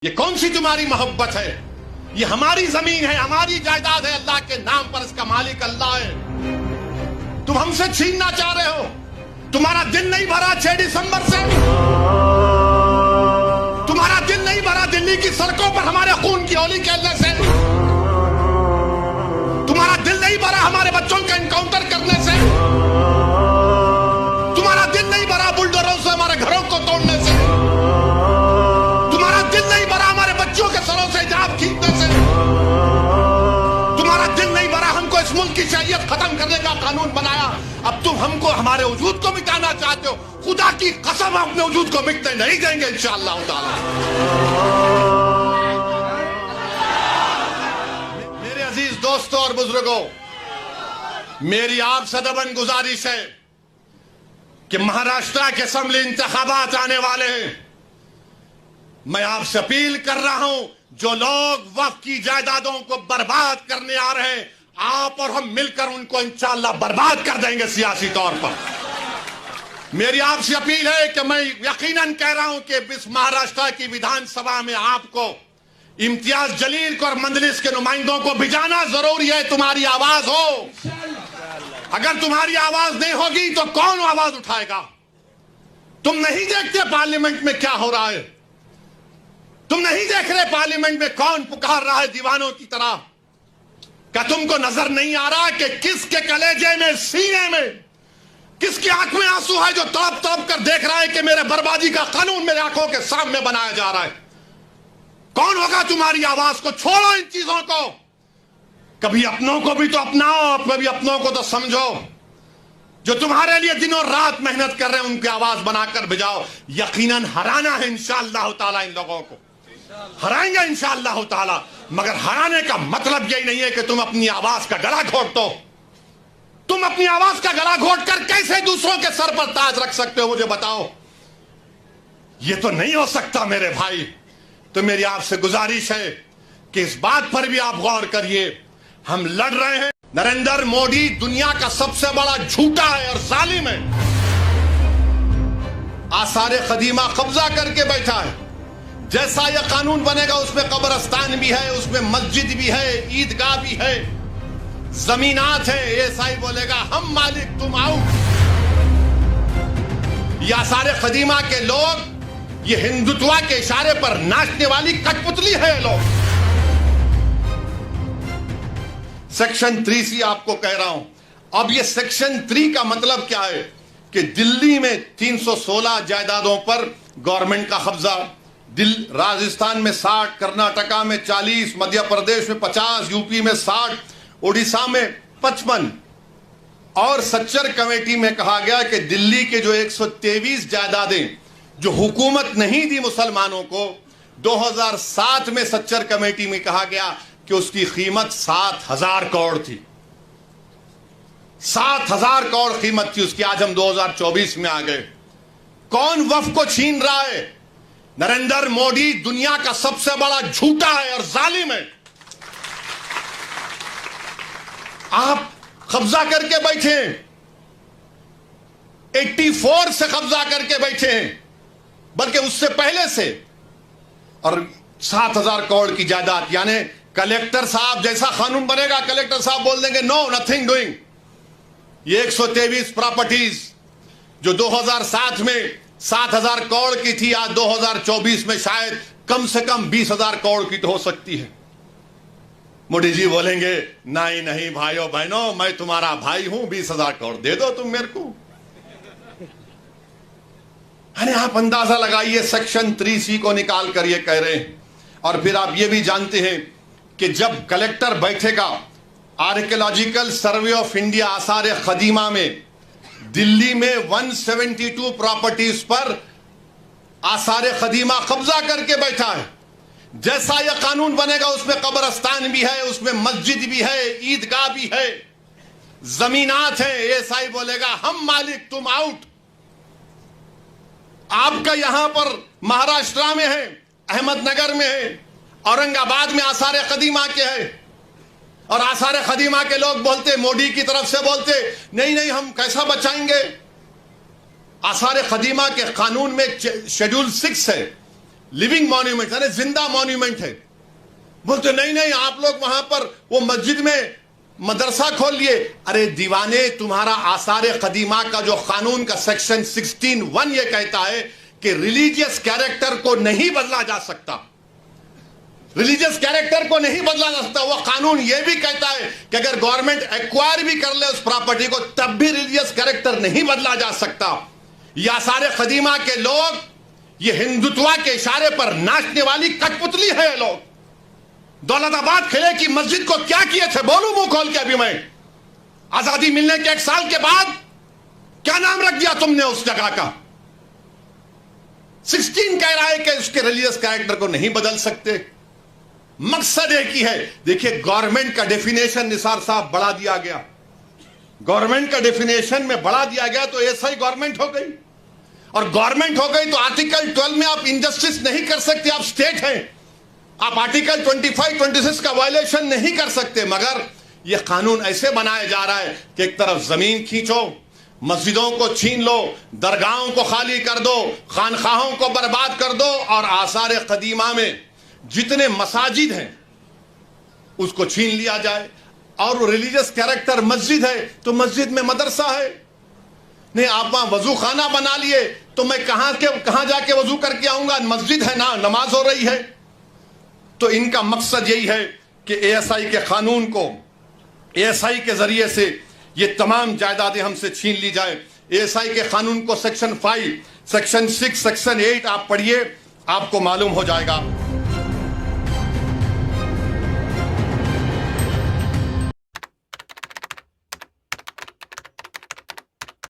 ये कौन सी तुम्हारी मोहब्बत है? ये हमारी जमीन है, हमारी जायदाद है, अल्लाह के नाम पर इसका मालिक अल्लाह है। तुम हमसे छीनना चाह रहे हो। तुम्हारा दिल नहीं भरा 6 दिसंबर से? तुम्हारा दिल नहीं भरा दिल्ली की सड़कों पर हमारे खून की होली खेलने से? तुम्हारा दिल नहीं भरा हमारे बच्चों का एनकाउंटर करने से? तुम्हारा दिल नहीं भरा बुलडोजरों से हमारे घरों को तोड़ने से? तुम्हारा दिल नहीं भरा हमारे बच्चों के सरों से हिजाब खींचने से? तुम्हारा दिल नहीं भरा हमको इस मुल्क की शरीयत खत्म करने का कानून बनाया, अब तुम हमको हमारे वजूद को मिटाना चाहते हो। खुदा की कसम हम अपने वजूद को मिटने नहीं देंगे इंशाअल्लाह ताला। मेरे अजीज दोस्तों और बुजुर्गों, मेरी आपसे दबन गुजारिश है कि महाराष्ट्र के असेंबली इंतखाबात आने वाले हैं। मैं आपसे अपील कर रहा हूं, जो लोग वक्फ की जायदादों को बर्बाद करने आ रहे हैं, आप और हम मिलकर उनको इंशाअल्लाह बर्बाद कर देंगे सियासी तौर पर। मेरी आपसे अपील है कि मैं यकीनन कह रहा हूं कि इस महाराष्ट्र की विधानसभा में आपको इम्तियाज जलील को और मंजलिस के नुमाइंदों को भिजाना जरूरी है। तुम्हारी आवाज हो, अगर तुम्हारी आवाज नहीं होगी तो कौन आवाज उठाएगा? तुम नहीं देखते पार्लियामेंट में क्या हो रहा है? तुम नहीं देख रहे पार्लियामेंट में कौन पुकार रहा है दीवानों की तरह? क्या तुमको नजर नहीं आ रहा कि किसके कलेजे में, सीने में, किसकी आंख में आंसू है जो तड़प तड़प कर देख रहा है कि मेरे बर्बादी का कानून मेरे आंखों के सामने बनाया जा रहा है? कौन होगा तुम्हारी आवाज को? छोड़ो इन चीजों को। कभी अपनों को भी तो अपनाओ, कभी अपनों को तो समझो। जो तुम्हारे लिए दिनों रात मेहनत कर रहे हैं उनकी आवाज बनाकर भिजाओ। यकीनन हराना है इंशाअल्लाह ताला, इन लोगों को हराएंगे इंशाअल्लाह ताला। मगर हराने का मतलब यही नहीं है कि तुम अपनी आवाज का गला घोट दो। तुम अपनी आवाज का गला घोट कर कैसे दूसरों के सर पर ताज रख सकते हो, मुझे बताओ? यह तो नहीं हो सकता मेरे भाई। तो मेरी आपसे गुजारिश है कि इस बात पर भी आप गौर करिए। हम लड़ रहे हैं। नरेंद्र मोदी दुनिया का सबसे बड़ा झूठा है और जालिम है। आसारे कदीमा कब्जा करके बैठा है। जैसा यह कानून बनेगा उसमें कब्रिस्तान भी है, उसमें मस्जिद भी है, ईदगाह भी है, जमीनात है। ये साई बोलेगा हम मालिक तुम आओ। ये आसारे कदीमा के लोग, ये हिंदुत्व के इशारे पर नाचने वाली कठपुतली है ये लोग। सेक्शन 3C आपको कह रहा हूं। अब ये सेक्शन 3 का मतलब क्या है कि दिल्ली में 316 जायदादों पर गवर्नमेंट का कब्जा, राजस्थान में 60, कर्नाटका में 40, मध्य प्रदेश में 50, यूपी में 60, उड़ीसा में 55। और सच्चर कमेटी में कहा गया कि दिल्ली के जो 123 जायदादें जो हुकूमत नहीं दी मुसलमानों को, 2007 में सच्चर कमेटी में कहा गया कि उसकी कीमत 7,000 करोड़ थी। 7,000 करोड़ कीमत थी उसकी। आज हम 2024 में आ गए। कौन वक्फ को छीन रहा है? नरेंद्र मोदी दुनिया का सबसे बड़ा झूठा है और जालिम है। आप कब्जा करके बैठे हैं, 84 से कब्जा करके बैठे हैं, बल्कि उससे पहले से। और 7,000 करोड़ की जायदाद, यानी कलेक्टर साहब जैसा कानून बनेगा, कलेक्टर साहब बोल देंगे नो नथिंग डूइंग। ये 123 प्रॉपर्टीज जो 2007 में 7,000 करोड़ की थी, आज 2024 में शायद कम से कम 20,000 करोड़ की तो हो सकती है। मोदी जी बोलेंगे नहीं नहीं भाइयों बहनों, मैं तुम्हारा भाई हूं, 20,000 करोड़ दे दो तुम मेरे को। अरे आप अंदाजा लगाइए, सेक्शन 3C को निकाल कर ये कह रहे हैं। और फिर आप ये भी जानते हैं कि जब कलेक्टर बैठेगा, आर्कियोलॉजिकल सर्वे ऑफ इंडिया आसार कदीमा में दिल्ली में 172 प्रॉपर्टीज पर आसार कदीमा कब्जा करके बैठा है। जैसा यह कानून बनेगा उसमें कब्रिस्तान भी है, उसमें मस्जिद भी है, ईदगाह भी है, जमीनात है। ये साई बोलेगा हम मालिक तुम आउट। आपका यहां पर महाराष्ट्र में है, अहमदनगर में है, औरंगाबाद में आसार कदीमा के है। और आसार कदीमा के लोग बोलते, मोदी की तरफ से बोलते नहीं नहीं हम कैसा बचाएंगे। आसार कदीमा के कानून में शेड्यूल 6 है लिविंग मॉन्यूमेंट यानी जिंदा मॉन्यूमेंट है। बोलते नहीं नहीं आप लोग वहां पर वो मस्जिद में मदरसा खोल लिए। अरे दीवाने, तुम्हारा आसार कदीमा का जो कानून का सेक्शन 16(1) ये कहता है कि रिलीजियस कैरेक्टर को नहीं बदला जा सकता, रिलीजियस कैरेक्टर को नहीं बदला जा सकता। वो कानून ये भी कहता है कि अगर गवर्नमेंट एक्वायर भी कर ले उस प्रॉपर्टी को तब भी रिलीजियस कैरेक्टर नहीं बदला जा सकता। ये आसार कदीमा के लोग, ये हिंदुत्व के इशारे पर नाचने वाली कठपुतली है। ये लोग दौलताबाद किले की मस्जिद को क्या किए थे, बोलूं मुंह खोल के अभी मैं? आजादी मिलने के 1 साल के बाद क्या नाम रख दिया तुमने उस जगह का? 16 कह रहा है कि उसके रिलीजियस कैरेक्टर को नहीं बदल सकते। मकसद एक ही है। देखिए गवर्नमेंट का डेफिनेशन निसार साहब बढ़ा दिया गया, गवर्नमेंट का डेफिनेशन में बढ़ा दिया गया तो ऐसा ही गवर्नमेंट हो गई। और गवर्नमेंट हो गई तो आर्टिकल 12 में आप इनजस्टिस नहीं कर सकते, आप स्टेट हैं, आप आर्टिकल 25, 26 का वायलेशन नहीं कर सकते। मगर यह कानून ऐसे बनाया जा रहा है कि एक तरफ जमीन खींचो, मस्जिदों को छीन लो, दरगाहों को खाली कर दो, खानखाहों को बर्बाद कर दो, और आसार कदीमा में जितने मसाजिद हैं उसको छीन लिया जाए। और रिलीजियस कैरेक्टर मस्जिद है तो मस्जिद में मदरसा है। नहीं आप वहां वजू खाना बना लिए तो मैं कहां जाके वजू करके आऊंगा? मस्जिद है ना, नमाज हो रही है। तो इनका मकसद यही है कि एएसआई के कानून को, एएसआई के जरिए से ये तमाम जायदादें हमसे छीन ली जाए। एएसआई के कानून को सेक्शन 5, सेक्शन 6, सेक्शन 8 आप पढ़िए, आपको मालूम हो जाएगा।